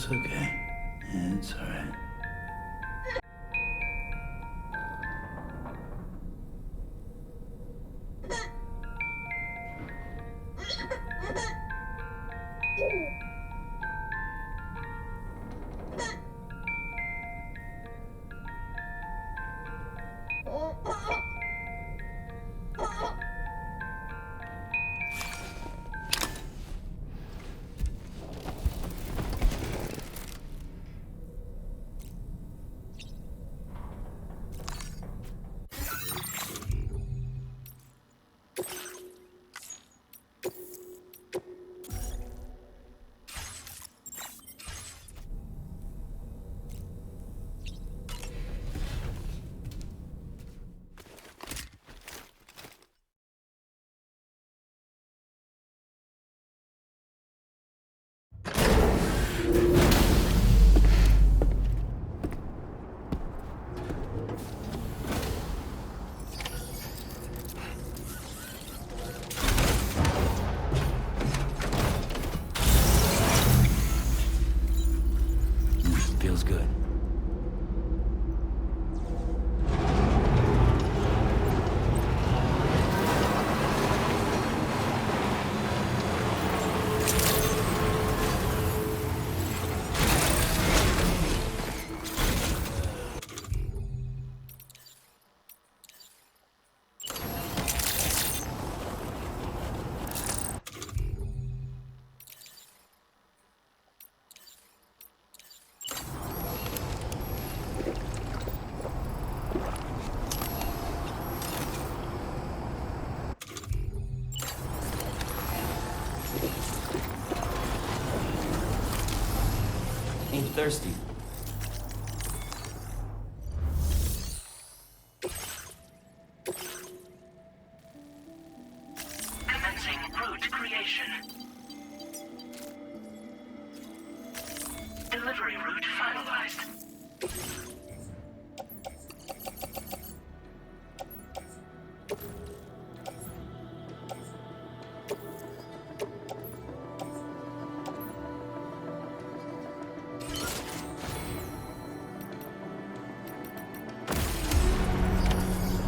It's okay. It's all right. Feels good. Ain't thirsty. Commencing route creation. Delivery route finalized.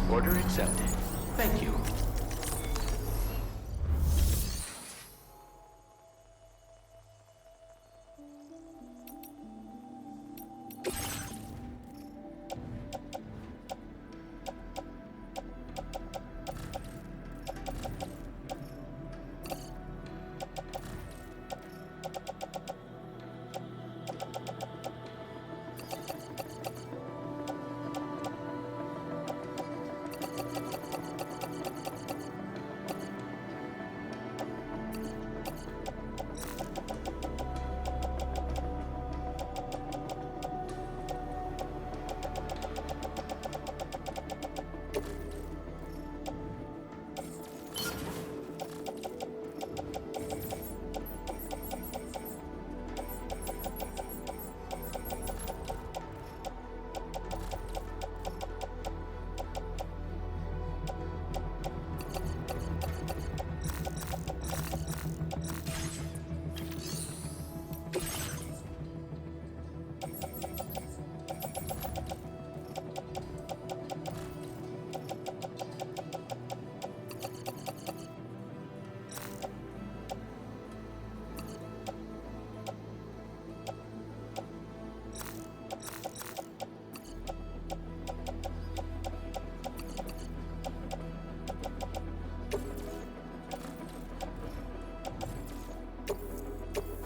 Order accepted. Thank you.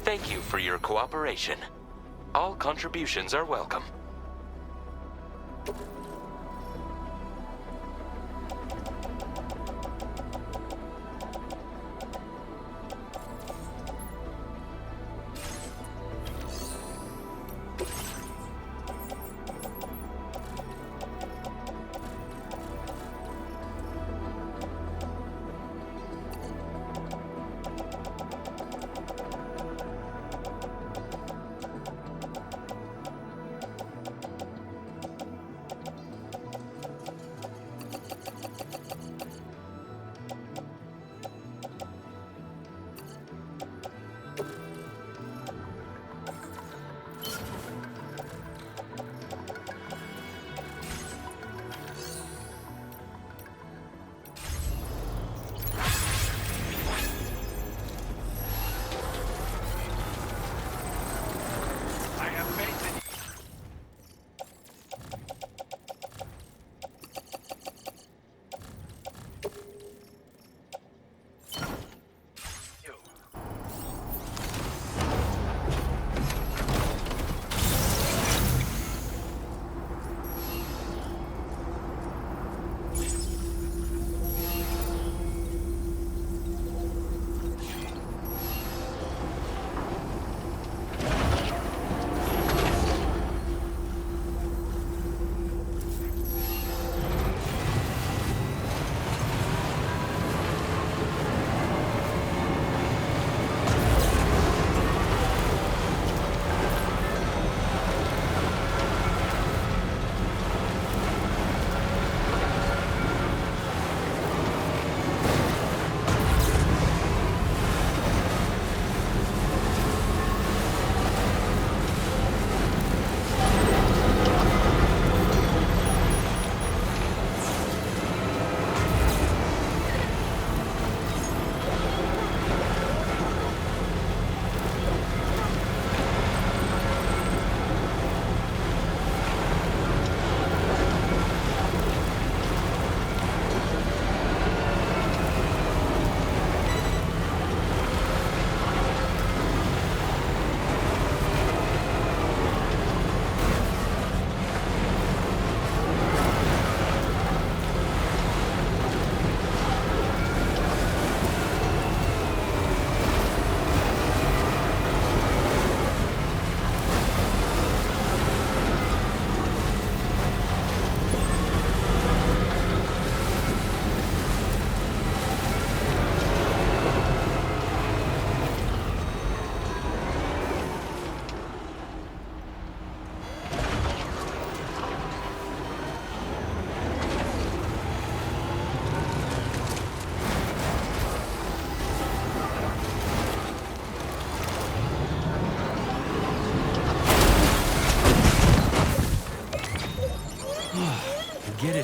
Thank you for your cooperation. All contributions are welcome.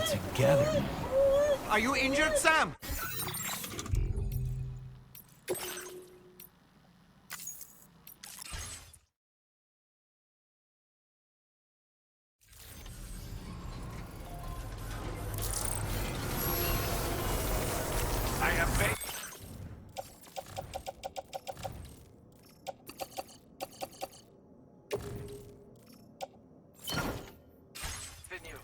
together. Are you injured, Sam? I am ready. Continue.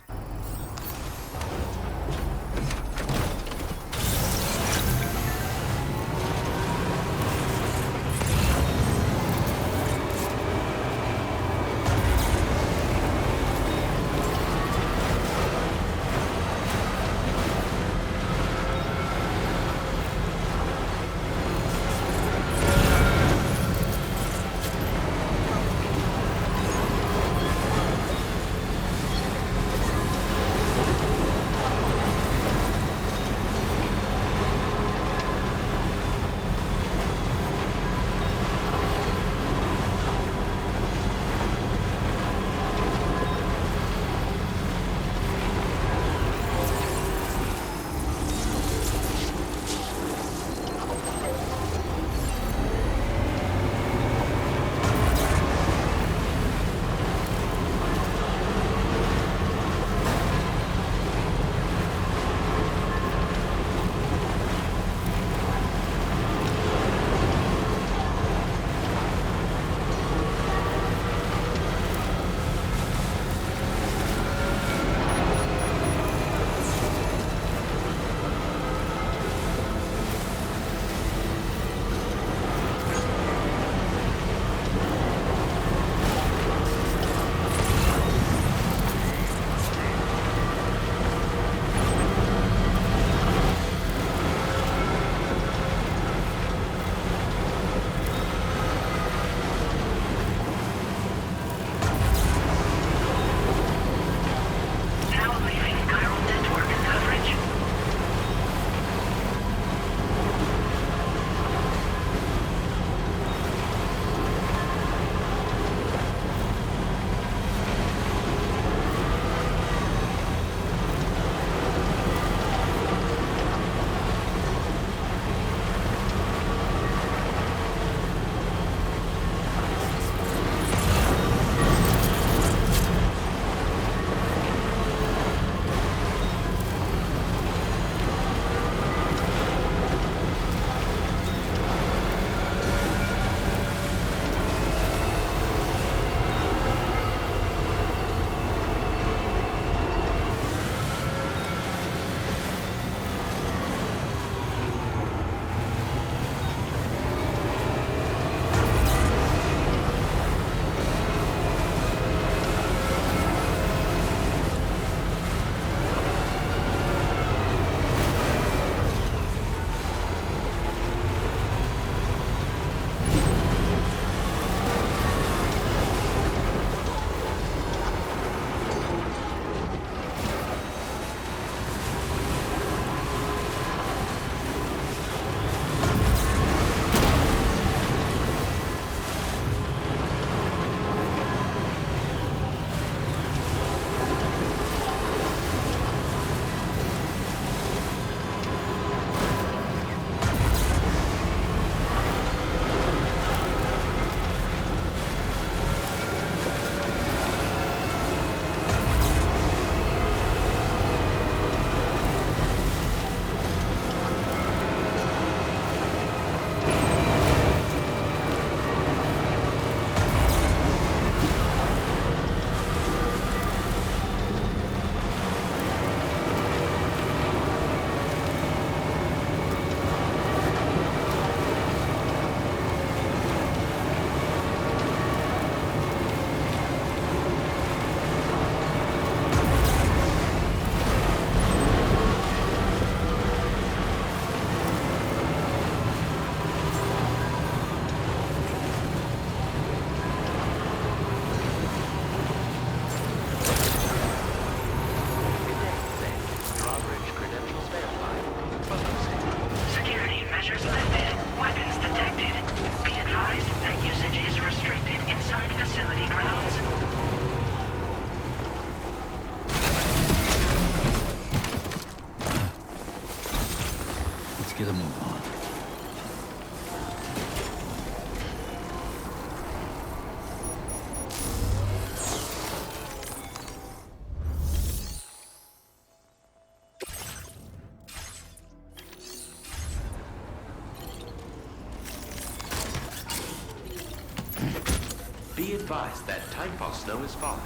Be advised that Typhon snow is falling.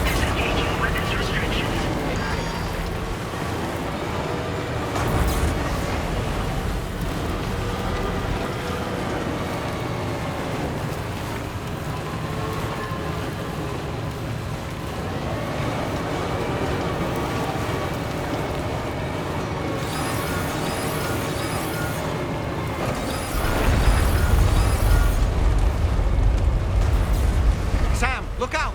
Disengaging weapons restrictions. Sam, look out!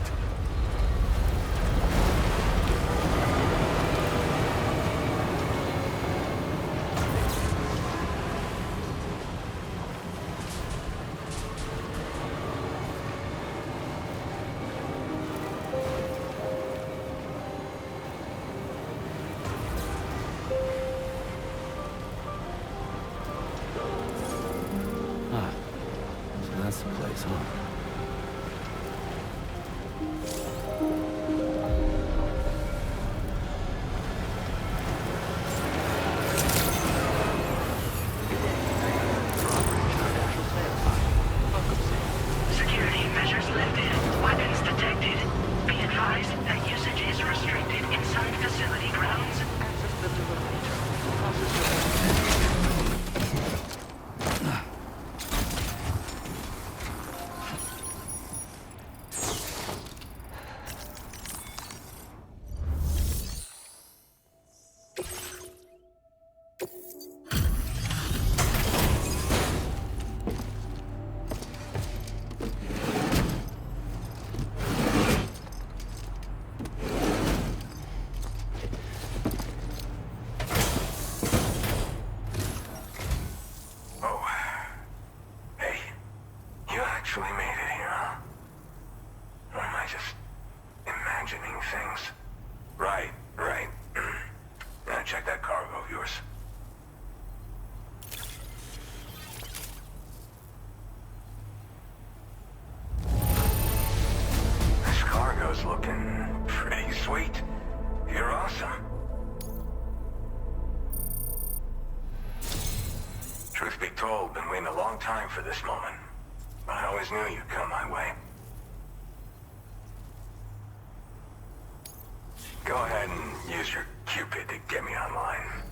Ah, so that's the place, huh? Security measures lifted. Weapons detected. Be advised that usage is restricted inside facility grounds. Oh. Hey, you actually made it here, huh? Or am I just imagining things? Right. Now check that cargo of yours. This cargo's looking pretty sweet. You're awesome. Truth be told, been waiting a long time for this moment. But I always knew you'd come my way. Go ahead and use your Cupid to get me online.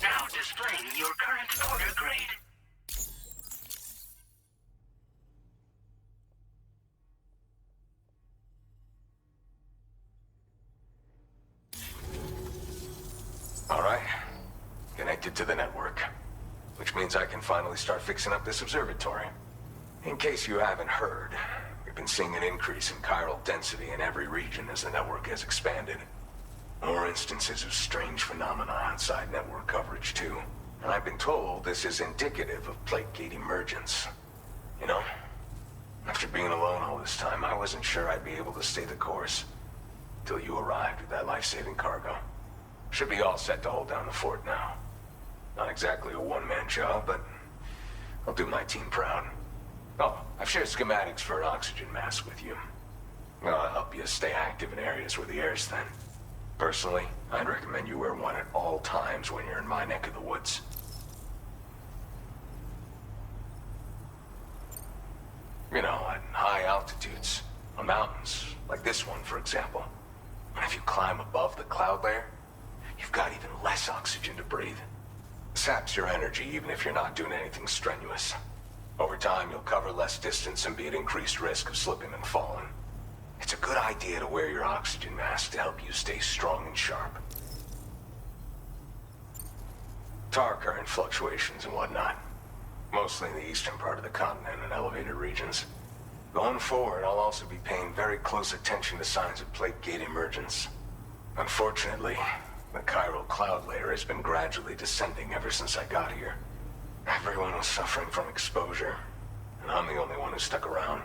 Now displaying your current order grade. All right. Connected to the network. Which means I can finally start fixing up this observatory. In case you haven't heard, we've been seeing an increase in chiral density in every region as the network has expanded. More instances of strange phenomena outside network coverage, too. And I've been told this is indicative of plate gate emergence. You know, after being alone all this time, I wasn't sure I'd be able to stay the course. Till you arrived with that life-saving cargo. Should be all set to hold down the fort now. Not exactly a one-man job, but I'll do my team proud. Oh, I've shared schematics for an oxygen mask with you. I'll help you stay active in areas where the air's thin. Personally, I'd recommend you wear one at all times when you're in my neck of the woods. You know, at high altitudes, on mountains, like this one, for example. And if you climb above the cloud layer, you've got even less oxygen to breathe. Saps your energy even if you're not doing anything strenuous. Over time, you'll cover less distance and be at increased risk of slipping and falling. It's a good idea to wear your oxygen mask to help you stay strong and sharp. Tar current fluctuations and whatnot. Mostly in the eastern part of the continent and elevated regions. Going forward, I'll also be paying very close attention to signs of plate gate emergence. Unfortunately, the chiral cloud layer has been gradually descending ever since I got here. Everyone was suffering from exposure, and I'm the only one who stuck around.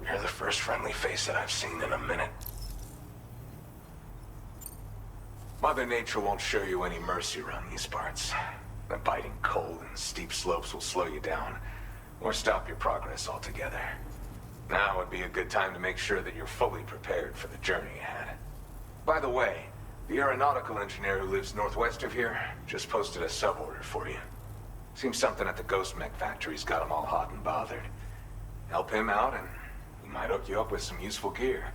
You're the first friendly face that I've seen in a minute. Mother Nature won't show you any mercy around these parts. The biting cold and steep slopes will slow you down, or stop your progress altogether. Now would be a good time to make sure that you're fully prepared for the journey ahead. By the way, the aeronautical engineer who lives northwest of here just posted a sub-order for you. Seems something at the Ghost Mech factory's got him all hot and bothered. Help him out and he might hook you up with some useful gear.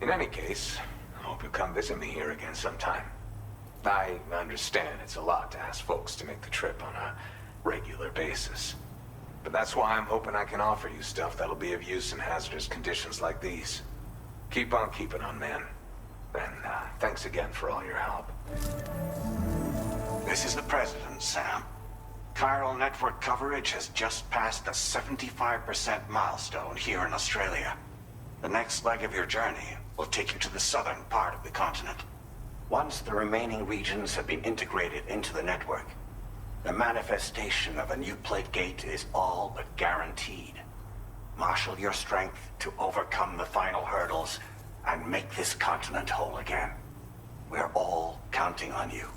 In any case, I hope you'll come visit me here again sometime. I understand it's a lot to ask folks to make the trip on a regular basis. But that's why I'm hoping I can offer you stuff that'll be of use in hazardous conditions like these. Keep on keeping on, man. And thanks again for all your help. This is the President, Sam. Chiral network coverage has just passed the 75% milestone here in Australia. The next leg of your journey will take you to the southern part of the continent. Once the remaining regions have been integrated into the network, the manifestation of a new plate gate is all but guaranteed. Marshal your strength to overcome the final hurdles and make this continent whole again. We're all counting on you.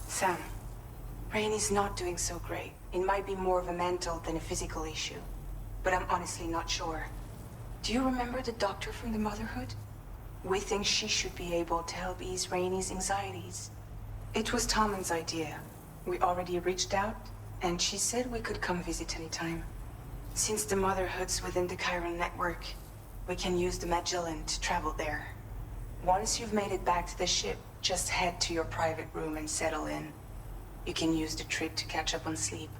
Sam, Rainey's not doing so great. It might be more of a mental than a physical issue, but I'm honestly not sure. Do you remember the doctor from the Motherhood? We think she should be able to help ease Rainey's anxieties. It was Tommen's idea. We already reached out, and she said we could come visit anytime. Since the Motherhood's within the Chiron network, we can use the Magellan to travel there. Once you've made it back to the ship, just head to your private room and settle in. You can use the trip to catch up on sleep.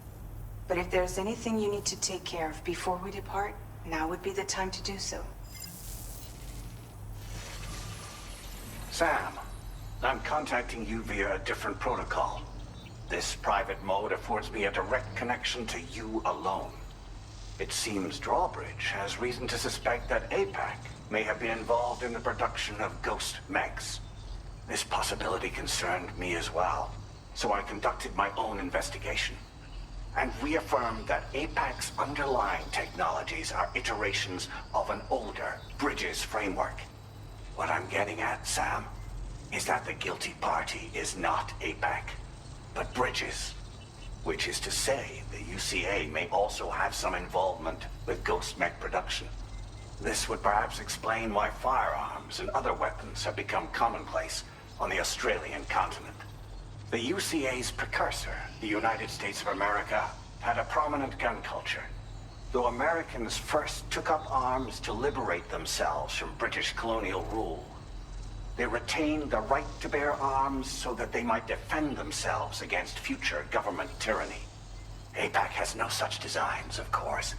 But if there's anything you need to take care of before we depart, now would be the time to do so. Sam, I'm contacting you via a different protocol. This private mode affords me a direct connection to you alone. It seems Drawbridge has reason to suspect that APAC may have been involved in the production of ghost mechs. This possibility concerned me as well, so I conducted my own investigation and reaffirmed that APAC's underlying technologies are iterations of an older Bridges framework. What I'm getting at, Sam, is that the guilty party is not APAC, but Bridges. Which is to say, the UCA may also have some involvement with ghost mech production. This would perhaps explain why firearms and other weapons have become commonplace on the Australian continent. The UCA's precursor, the United States of America, had a prominent gun culture. Though Americans first took up arms to liberate themselves from British colonial rule, they retained the right to bear arms so that they might defend themselves against future government tyranny. APAC has no such designs, of course,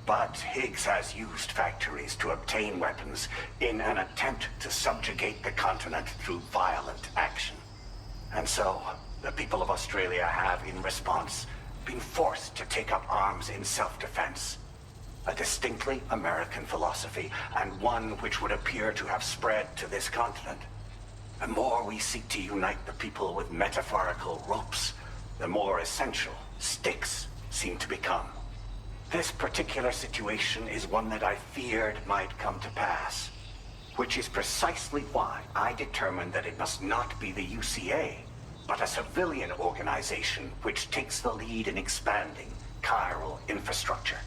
but Higgs has used factories to obtain weapons in an attempt to subjugate the continent through violent action. And so, the people of Australia have, in response, been forced to take up arms in self-defense. A distinctly American philosophy, and one which would appear to have spread to this continent. The more we seek to unite the people with metaphorical ropes, the more essential sticks seem to become. This particular situation is one that I feared might come to pass, which is precisely why I determined that it must not be the UCA, but a civilian organization which takes the lead in expanding chiral infrastructure.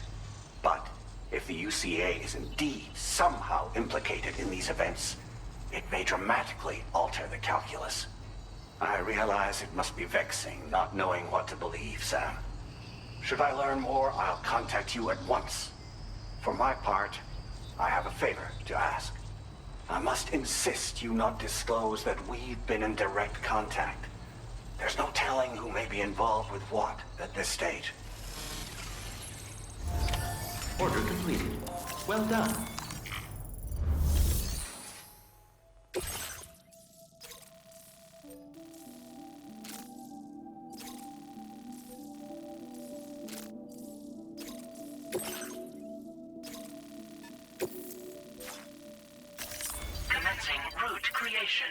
But if the UCA is indeed somehow implicated in these events, it may dramatically alter the calculus. I realize it must be vexing not knowing what to believe, Sam. Should I learn more, I'll contact you at once. For my part, I have a favor to ask. I must insist you not disclose that we've been in direct contact. There's no telling who may be involved with what at this stage. Order completed. Well done. Commencing route creation.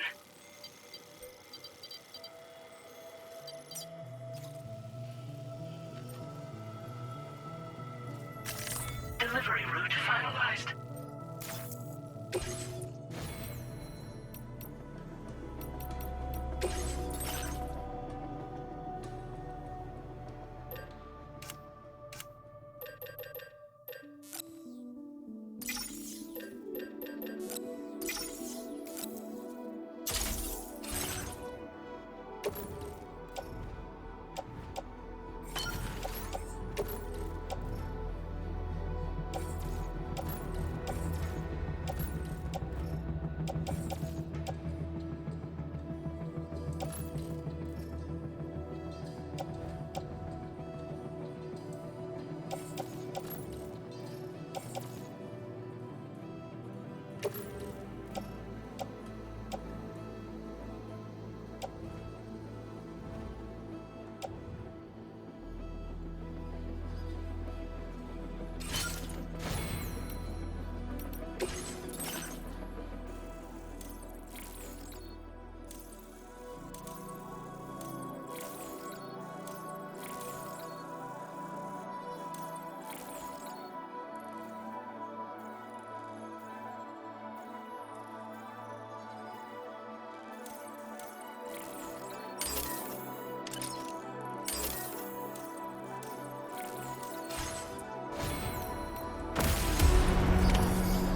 Delivery route finalized.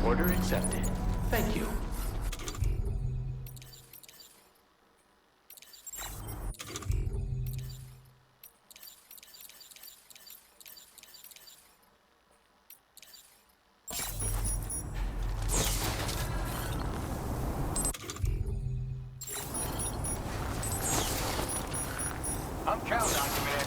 Order accepted. Thank you. I'm counting on you, man.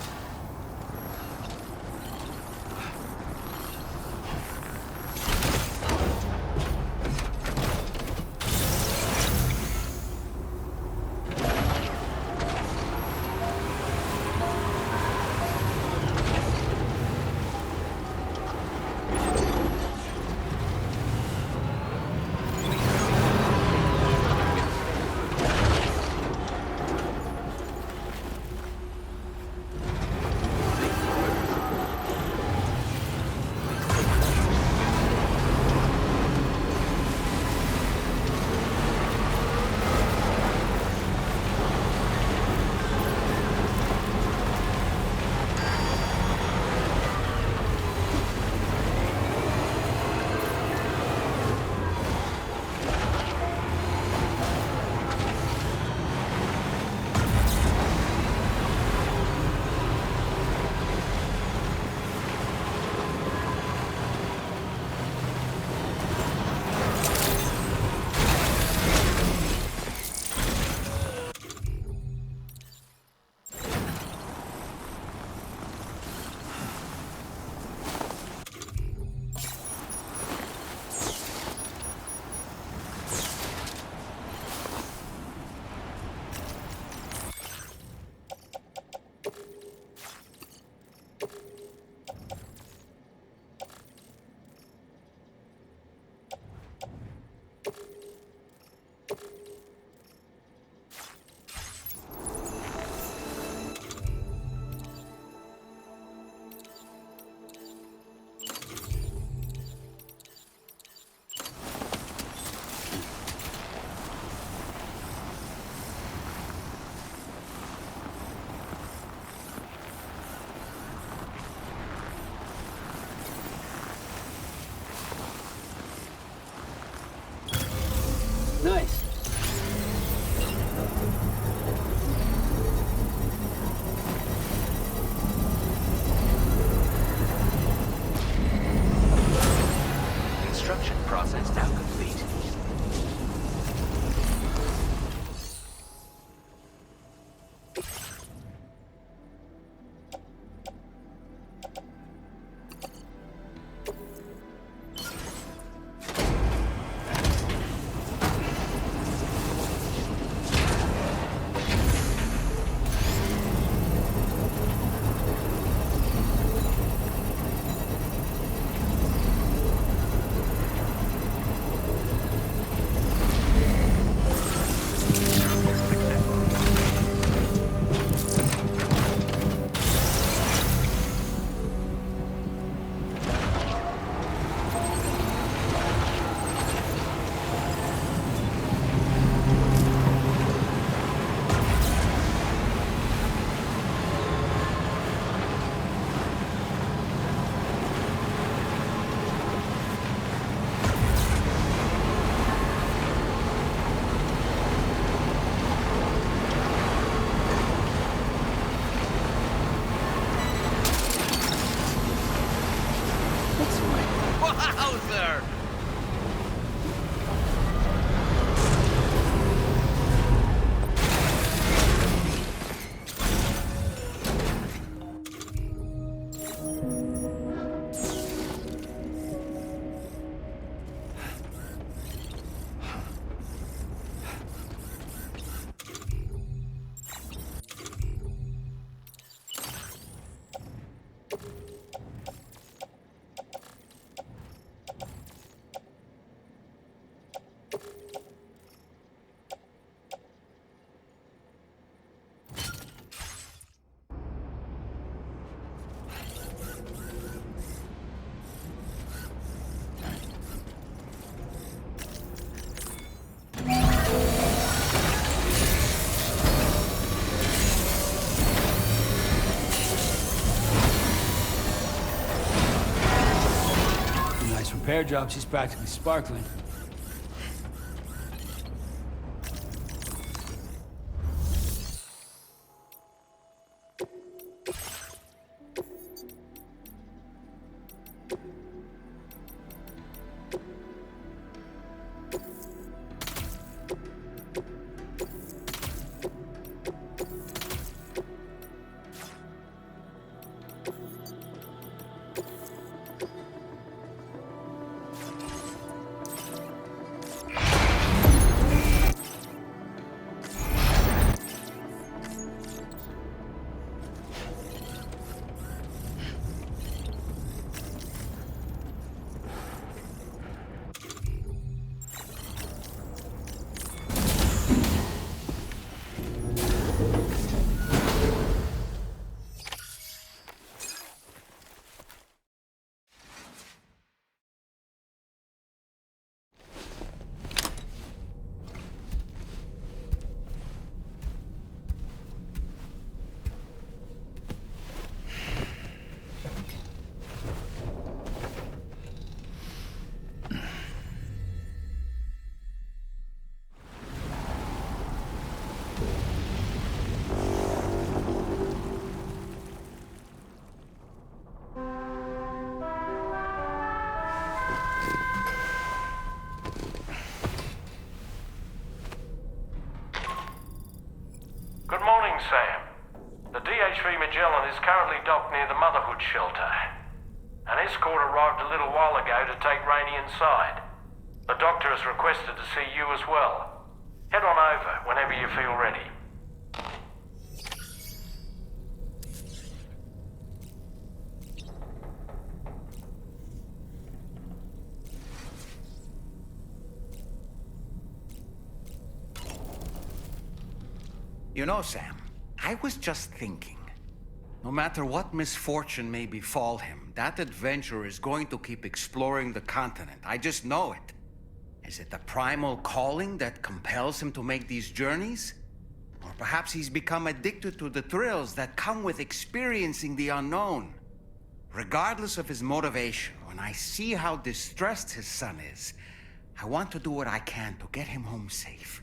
repair job, she's practically sparkling. Good morning, Sam. The DH-3 Magellan is currently docked near the Motherhood shelter. An escort arrived a little while ago to take Rainey inside. The doctor has requested to see you as well. Head on over whenever you feel ready. You know, Sam, I was just thinking. No matter what misfortune may befall him, that adventurer is going to keep exploring the continent. I just know it. Is it the primal calling that compels him to make these journeys? Or perhaps he's become addicted to the thrills that come with experiencing the unknown. Regardless of his motivation, when I see how distressed his son is, I want to do what I can to get him home safe.